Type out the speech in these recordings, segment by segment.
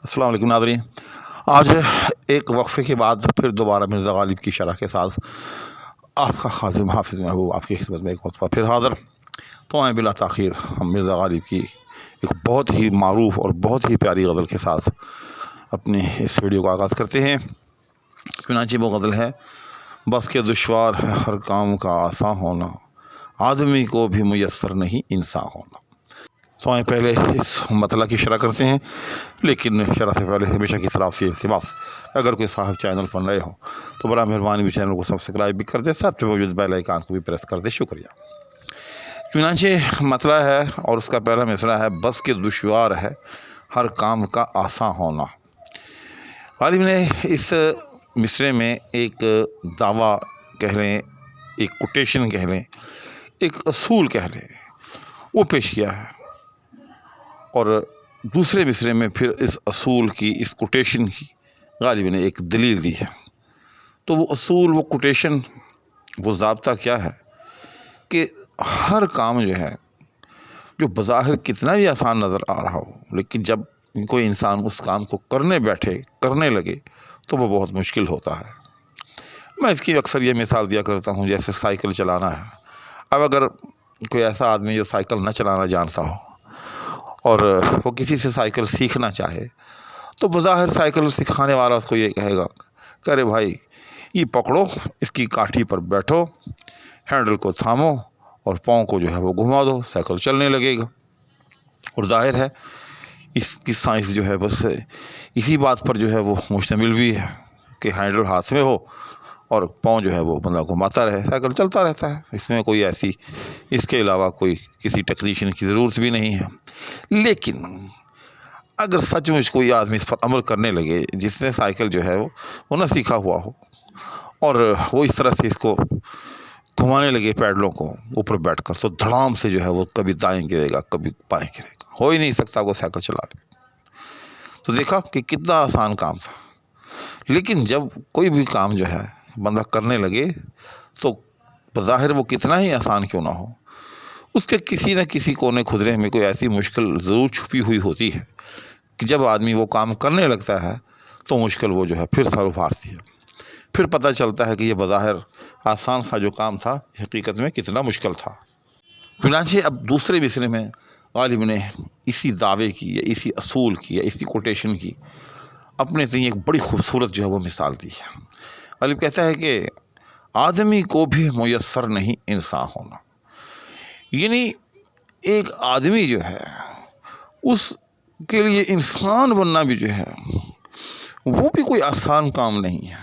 السلام علیکم ناظرین، آج ایک وقفے کے بعد پھر دوبارہ مرزا غالب کی شرح کے ساتھ آپ کا خادم حافظ محبوب آپ کی خدمت میں ایک مرتبہ پھر حاضر تو آئیں بلا تاخیر ہم مرزا غالب کی ایک بہت ہی معروف اور بہت ہی پیاری غزل کے ساتھ اپنے اس ویڈیو کا آغاز کرتے ہیں۔ چنانچہ وہ غزل ہے: بس کے دشوار ہے ہر کام کا آساں ہونا، آدمی کو بھی میسر نہیں انسان ہونا۔ تو آئیں پہلے اس مطلع کی شرح کرتے ہیں، لیکن شرح سے پہلے ہمیشہ کی طرف سے التماس، اگر کوئی صاحب چینل پر نئے ہو تو برائے مہربانی بھی چینل کو سبسکرائب بھی کر دے، ساتھ میں موجود بیل آئیکن کو بھی پریس کر دے، شکریہ۔ چنانچہ مطلع ہے اور اس کا پہلا مصرع ہے: بس کے دشوار ہے ہر کام کا آساں ہونا۔ غالب نے اس مصرعے میں ایک دعویٰ کہہ لیں، ایک کوٹیشن کہہ لیں، ایک اصول کہہ لیں، وہ پیش کیا ہے، اور دوسرے مصرعے میں پھر اس اصول کی، اس کوٹیشن کی غالب نے ایک دلیل دی ہے۔ تو وہ اصول، وہ کوٹیشن، وہ ضابطہ کیا ہے کہ ہر کام جو ہے، جو بظاہر کتنا بھی آسان نظر آ رہا ہو، لیکن جب کوئی انسان اس کام کو کرنے بیٹھے، کرنے لگے، تو وہ بہت مشکل ہوتا ہے۔ میں اس کی اکثر یہ مثال دیا کرتا ہوں، جیسے سائیکل چلانا ہے۔ اب اگر کوئی ایسا آدمی جو سائیکل نہ چلانا جانتا ہو اور وہ کسی سے سائیکل سیکھنا چاہے، تو بظاہر سائیکل سکھانے والا اس کو یہ کہے گا کہ ارے بھائی، یہ پکڑو، اس کی کاٹھی پر بیٹھو، ہینڈل کو تھامو اور پاؤں کو جو ہے وہ گھما دو، سائیکل چلنے لگے گا۔ اور ظاہر ہے اس کی سائنس جو ہے بس اسی بات پر جو ہے وہ مشتمل بھی ہے کہ ہینڈل ہاتھ میں ہو اور پاؤں جو ہے وہ بندہ گھماتا رہے، سائیکل چلتا رہتا ہے۔ اس میں کوئی ایسی، اس کے علاوہ کوئی کسی ٹیکنیشین کی ضرورت بھی نہیں ہے۔ لیکن اگر سچ مچ کوئی آدمی اس پر عمل کرنے لگے، جس نے سائیکل جو ہے وہ نہ سیکھا ہوا ہو، اور وہ اس طرح سے اس کو گھمانے لگے پیڈلوں کو اوپر بیٹھ کر، تو دھڑام سے جو ہے وہ کبھی دائیں گرے گا، کبھی بائیں گرے گا، ہو ہی نہیں سکتا وہ سائیکل چلا لے۔ تو دیکھا کہ کتنا آسان کام تھا، لیکن جب کوئی بھی کام جو ہے بندہ کرنے لگے تو بظاہر وہ کتنا ہی آسان کیوں نہ ہو، اس کے کسی نہ کسی کونے خدرے میں کوئی ایسی مشکل ضرور چھپی ہوئی ہوتی ہے کہ جب آدمی وہ کام کرنے لگتا ہے تو مشکل وہ جو ہے پھر سر ابھارتی ہے۔ پھر پتہ چلتا ہے کہ یہ بظاہر آسان سا جو کام تھا، حقیقت میں کتنا مشکل تھا۔ چنانچہ اب دوسرے مصرعے میں غالب نے اسی دعوے کی، یا اسی اصول کی، یا اسی کوٹیشن کی اپنے سے ایک بڑی خوبصورت جو ہے وہ مثال دی ہے۔ غالب کہتا ہے کہ آدمی کو بھی میسر نہیں انسان ہونا، یعنی ایک آدمی جو ہے اس کے لیے انسان بننا بھی جو ہے وہ بھی کوئی آسان کام نہیں ہے۔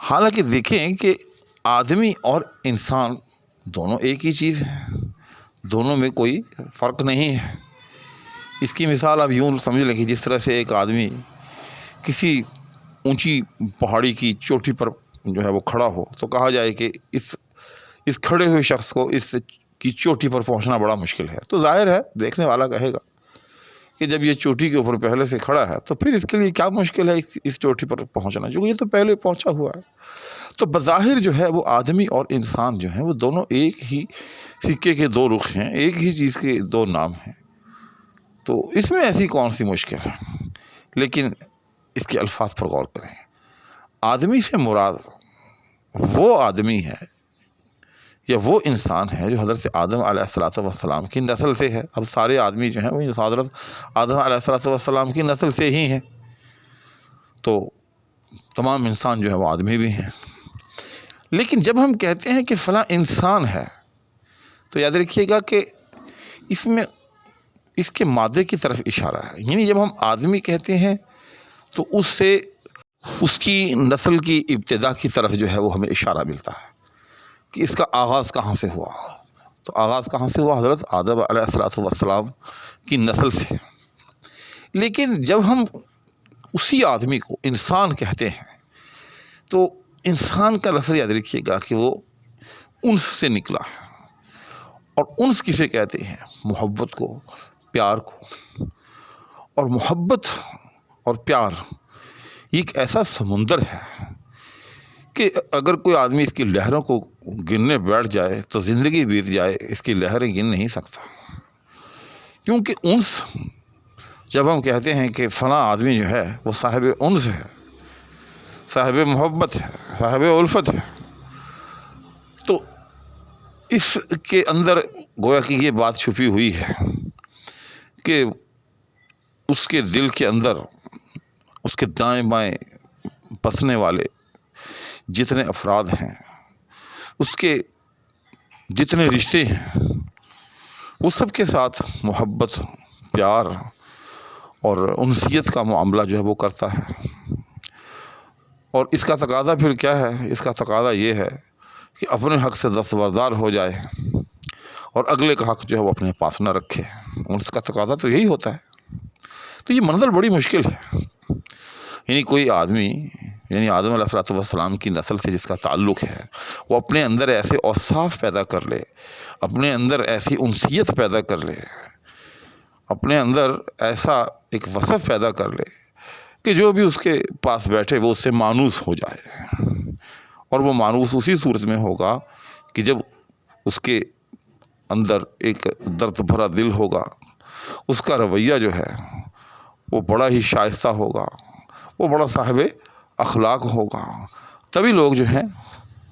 حالانکہ دیکھیں کہ آدمی اور انسان دونوں ایک ہی چیز ہے، دونوں میں کوئی فرق نہیں ہے۔ اس کی مثال آپ یوں سمجھ لیں کہ جس طرح سے ایک آدمی کسی اونچی پہاڑی کی چوٹی پر جو ہے وہ کھڑا ہو، تو کہا جائے کہ اس کھڑے ہوئے شخص کو اس کی چوٹی پر پہنچنا بڑا مشکل ہے، تو ظاہر ہے دیکھنے والا کہے گا کہ جب یہ چوٹی کے اوپر پہلے سے کھڑا ہے تو پھر اس کے لیے کیا مشکل ہے اس چوٹی پر پہنچنا، جو یہ تو پہلے پہنچا ہوا ہے۔ تو بظاہر جو ہے وہ آدمی اور انسان جو ہیں وہ دونوں ایک ہی سکے کے دو رخ ہیں، ایک ہی چیز کے دو نام ہیں، تو اس میں ایسی کون سی مشکل ہے؟ لیکن اس کے الفاظ پر غور کریں۔ آدمی سے مراد وہ آدمی ہے یا وہ انسان ہے جو حضرت آدم علیہ السلام کی نسل سے ہے۔ اب سارے آدمی جو ہیں وہ حضرت آدم علیہ السلام کی نسل سے ہی ہیں، تو تمام انسان جو ہے وہ آدمی بھی ہیں۔ لیکن جب ہم کہتے ہیں کہ فلاں انسان ہے، تو یاد رکھیے گا کہ اس میں اس کے مادے کی طرف اشارہ ہے، یعنی جب ہم آدمی کہتے ہیں تو اس سے اس کی نسل کی ابتدا کی طرف جو ہے وہ ہمیں اشارہ ملتا ہے کہ اس کا آغاز کہاں سے ہوا۔ تو آغاز کہاں سے ہوا؟ حضرت آدم علیہ السلام کی نسل سے۔ لیکن جب ہم اسی آدمی کو انسان کہتے ہیں تو انسان کا لفظ یاد رکھیے گا کہ وہ انس سے نکلا ہے، اور انس کسے کہتے ہیں؟ محبت کو، پیار کو۔ اور محبت اور پیار یہ ایک ایسا سمندر ہے کہ اگر کوئی آدمی اس کی لہروں کو گننے بیٹھ جائے تو زندگی بیت جائے، اس کی لہریں گن نہیں سکتا، کیونکہ انس جب ہم کہتے ہیں کہ فلاں آدمی جو ہے وہ صاحب انس ہے، صاحب محبت ہے، صاحب الفت ہے، تو اس کے اندر گویا کہ یہ بات چھپی ہوئی ہے کہ اس کے دل کے اندر، اس کے دائیں بائیں بسنے والے جتنے افراد ہیں، اس کے جتنے رشتے ہیں، وہ سب کے ساتھ محبت، پیار اور انسیت کا معاملہ جو ہے وہ کرتا ہے۔ اور اس کا تقاضا پھر کیا ہے؟ اس کا تقاضا یہ ہے کہ اپنے حق سے دستبردار ہو جائے اور اگلے کا حق جو ہے وہ اپنے پاس نہ رکھے۔ اس کا تقاضا تو یہی ہوتا ہے۔ تو یہ منزل بڑی مشکل ہے۔ یعنی کوئی آدمی، یعنی آدم علیہ السلام کی نسل سے جس کا تعلق ہے، وہ اپنے اندر ایسے اوصاف پیدا کر لے، اپنے اندر ایسی انسیت پیدا کر لے، اپنے اندر ایسا ایک وصف پیدا کر لے کہ جو بھی اس کے پاس بیٹھے وہ اس سے مانوس ہو جائے۔ اور وہ مانوس اسی صورت میں ہوگا کہ جب اس کے اندر ایک درد بھرا دل ہوگا، اس کا رویہ جو ہے وہ بڑا ہی شائستہ ہوگا، وہ بڑا صاحب اخلاق ہوگا، تبھی لوگ جو ہیں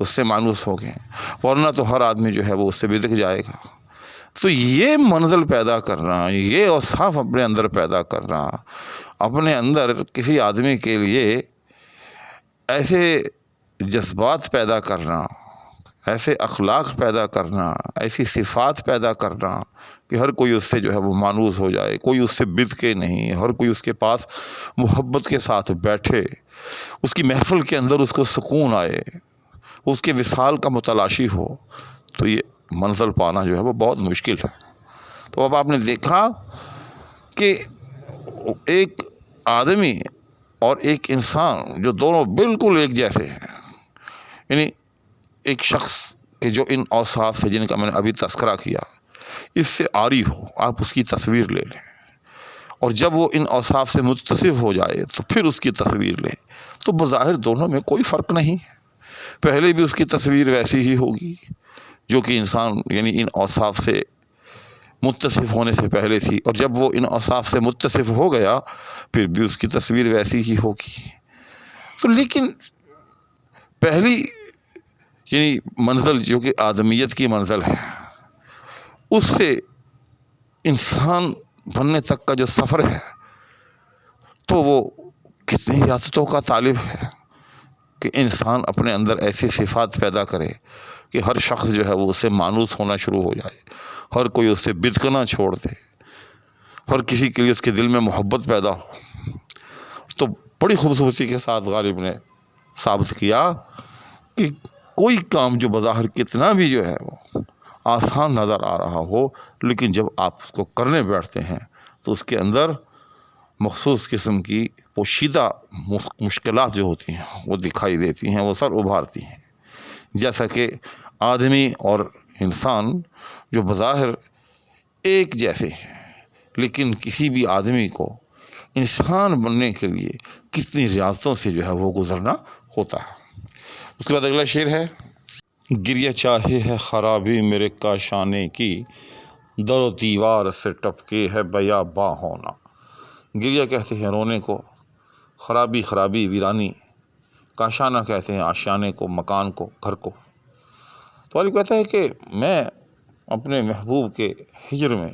اس سے مانوس ہو گئے، ورنہ تو ہر آدمی جو ہے وہ اس سے بدک جائے گا۔ تو یہ منزل پیدا کرنا، یہ اوصاف اپنے اندر پیدا کرنا، اپنے اندر کسی آدمی کے لیے ایسے جذبات پیدا کرنا، ایسے اخلاق پیدا کرنا، ایسی صفات پیدا کرنا کہ ہر کوئی اس سے جو ہے وہ مانوس ہو جائے، کوئی اس سے بدکے نہیں، ہر کوئی اس کے پاس محبت کے ساتھ بیٹھے، اس کی محفل کے اندر اس کو سکون آئے، اس کے وصال کا متلاشی ہو، تو یہ منزل پانا جو ہے وہ بہت مشکل ہے۔ تو اب آپ نے دیکھا کہ ایک آدمی اور ایک انسان جو دونوں بالکل ایک جیسے ہیں، یعنی ایک شخص کہ جو ان اوصاف سے، جن کا میں نے ابھی تذکرہ کیا، اس سے عاری ہو، آپ اس کی تصویر لے لیں، اور جب وہ ان اوصاف سے متصف ہو جائے تو پھر اس کی تصویر لیں، تو بظاہر دونوں میں کوئی فرق نہیں ہے۔ پہلے بھی اس کی تصویر ویسی ہی ہوگی جو کہ انسان یعنی ان اوصاف سے متصف ہونے سے پہلے تھی، اور جب وہ ان اوصاف سے متصف ہو گیا پھر بھی اس کی تصویر ویسی ہی ہوگی۔ تو لیکن پہلی یعنی منزل جو کہ آدمیت کی منزل ہے، اس سے انسان بننے تک کا جو سفر ہے، تو وہ کتنی ریاستوں کا طالب ہے کہ انسان اپنے اندر ایسی صفات پیدا کرے کہ ہر شخص جو ہے وہ اس سے مانوس ہونا شروع ہو جائے، ہر کوئی اس سے بدکنا چھوڑ دے، ہر کسی کے لیے اس کے دل میں محبت پیدا ہو۔ تو بڑی خوبصورتی کے ساتھ غالب نے ثابت کیا کہ کوئی کام جو بظاہر کتنا بھی جو ہے وہ آسان نظر آ رہا ہو، لیکن جب آپ اس کو کرنے بیٹھتے ہیں تو اس کے اندر مخصوص قسم کی پوشیدہ مشکلات جو ہوتی ہیں وہ دکھائی دیتی ہیں، وہ سر ابھارتی ہیں۔ جیسا کہ آدمی اور انسان جو بظاہر ایک جیسے ہیں، لیکن کسی بھی آدمی کو انسان بننے کے لیے کتنی ریاضتوں سے جو ہے وہ گزرنا ہوتا ہے۔ اس کے بعد اگلا شعر ہے: گریہ چاہے ہے خرابی میرے کاشانے کی، در و دیوار سے ٹپکے ہے بیاباں ہونا۔ گریہ کہتے ہیں رونے کو، خرابی ویرانی، کاشانہ کہتے ہیں آشیانے کو، مکان کو، گھر کو۔ تو غالب کہتا ہے کہ میں اپنے محبوب کے ہجر میں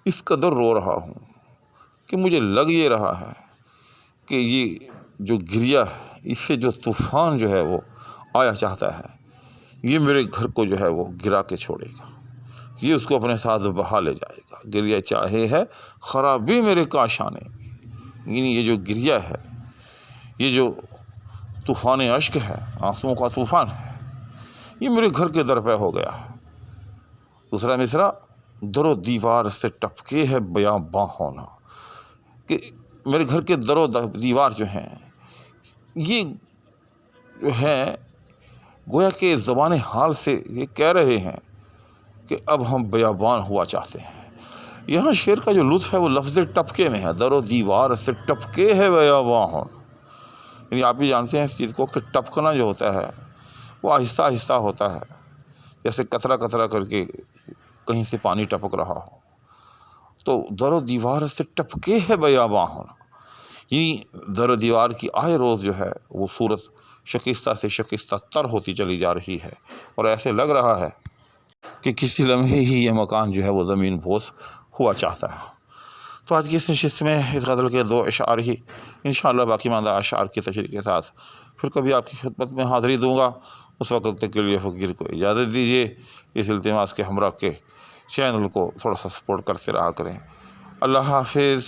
اس قدر رو رہا ہوں کہ مجھے لگ یہ رہا ہے کہ یہ جو گریہ ہے، اس سے جو طوفان جو ہے وہ آیا چاہتا ہے، یہ میرے گھر کو جو ہے وہ گرا کے چھوڑے گا، یہ اس کو اپنے ساتھ بہا لے جائے گا۔ گریہ چاہے ہے خرابی میرے کاشانے، یعنی یہ جو گریہ ہے، یہ جو طوفان اشک ہے، آنسوؤں کا طوفان ہے، یہ میرے گھر کے در پہ ہو گیا ہے۔ دوسرا مصرع: در و دیوار سے ٹپکے ہے بیاباں ہونا، کہ میرے گھر کے در و دیوار جو ہیں، یہ جو ہے گویا کہ زبان حال سے یہ کہہ رہے ہیں کہ اب ہم بیابان ہوا چاہتے ہیں۔ یہاں شعر کا جو لطف ہے وہ لفظ ٹپکے میں ہے، در و دیوار سے ٹپکے ہے بیاباں ہونا۔ یعنی آپ بھی جانتے ہیں اس چیز کو کہ ٹپکنا جو ہوتا ہے وہ آہستہ آہستہ ہوتا ہے، جیسے قطرہ قطرہ کر کے کہیں سے پانی ٹپک رہا ہو۔ تو در و دیوار سے ٹپکے ہے بیاباں ہونا، یعنی در و دیوار کی آئے روز جو ہے وہ صورت شکستہ سے شکستہ تر ہوتی چلی جا رہی ہے، اور ایسے لگ رہا ہے کہ کسی لمحے ہی یہ مکان جو ہے وہ زمین بوس ہوا چاہتا ہے۔ تو آج کی اس نشست میں اس غزل کے 2 اشعار ہی انشاءاللہ باقی ماندہ اشعار کی تشریح کے ساتھ پھر کبھی آپ کی خدمت میں حاضری دوں گا۔ اس وقت تک کے لیے فقیر کو اجازت دیجیے، اس التماس کے ہمراہ کے چینل کو تھوڑا سا سپورٹ کرتے رہا کریں۔ اللہ حافظ۔